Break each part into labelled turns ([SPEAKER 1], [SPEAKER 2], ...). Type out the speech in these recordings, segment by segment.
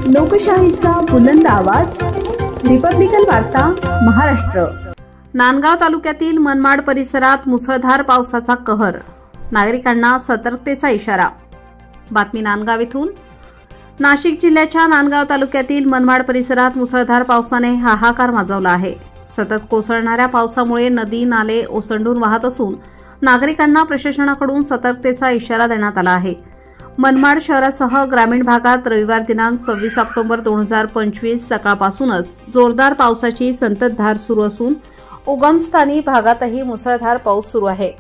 [SPEAKER 1] लोकशाहीचा बुलंद आवाज, रिपब्लिकन वार्ता महाराष्ट्र।
[SPEAKER 2] नांदगाव तालुक्यातील मनमाड परिसरात मुसळधार पावसाचा कहर, नागरिकांना सतर्कतेचा इशारा। बातमी नांदगाव येथून। नाशिक जिल्ह्याच्या नांदगाव तालुक्यातील मनमाड परिसरात मुसळधार पावसाने हाहाकार माजवला आहे। सतत कोसळणाऱ्या पावसामुळे नदी नाले ओसंडून वाहत असून नागरिकांना प्रशासनाकडून सतर्कतेचा इशारा देण्यात आला आहे। मनमाड शहरासह ग्रामीण भागात रविवार दिनांक 26 ऑक्टोबर 2025 सकाळपासूनच जोरदार पावसाची संततधार सुरू असून उगमस्थानी भागातही मुसळधार पाऊस सुरू आहे।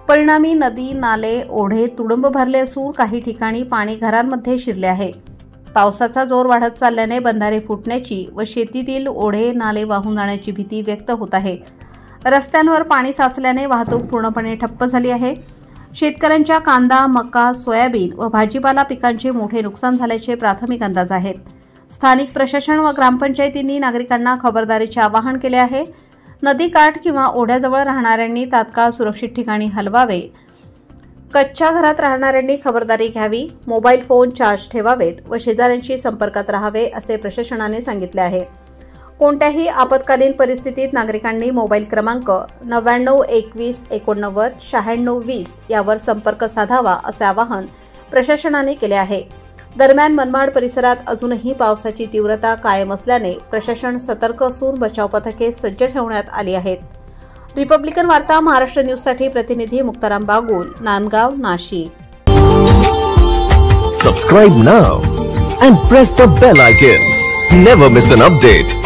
[SPEAKER 2] परिणामी नदी नाले ओढे तुडुंब भरले असून काही ठिकाणी पाणी घरांमध्ये शिरले आहे। पावसाचा जोर वाढत चालल्याने बंधारे फुटण्याची व शेतीतील ओढे नाले वाहून जाण्याची भीती व्यक्त होत आहे। रस्त्यांवर पाणी साचल्याने वाहतूक पूर्णपणे ठप्प झाली आहे। शेतकऱ्यांच्या कांदा, मका, सोयाबीन व भाजीपाला पिकांचे मोठे नुकसान झाल्याचे प्राथमिक अंदाज आहेत। स्थानिक प्रशासन व ग्रामपंचायतींनी नागरिकांना खबरदारीचे आवाहन केले आहे। नदीकाठ किंवा ओढ्याजवळ राहणाऱ्यांनी तात्काळ सुरक्षित ठिकाणी हलवावे। कच्च्या घरात राहणाऱ्यांनी खबरदारी घ्यावी, मोबाईल फोन चार्ज ठेवावेत व शेजाऱ्यांशी संपर्कात राहावे असे प्रशासनाने सांगितले आहे। कोणत्याही आपत्कालीन परिस्थितीत नागरिकांनी मोबाईल क्रमांक 9921899620 यावर संपर्क साधावा असे आवाहन प्रशासनाने केले आहे। दरम्यान मनमाड परिसरात अजूनही पावसाची तीव्रता कायम असल्याने प्रशासन सतर्क असून बचाव पथके सज्ज ठेवण्यात आली आहेत। रिपब्लिकन वार्ता महाराष्ट्र न्यूजसाठी प्रतिनिधी Muktaram Bagul, Nandgaon, Nashik.
[SPEAKER 3] Subscribe now and press the bell icon. Never miss an update.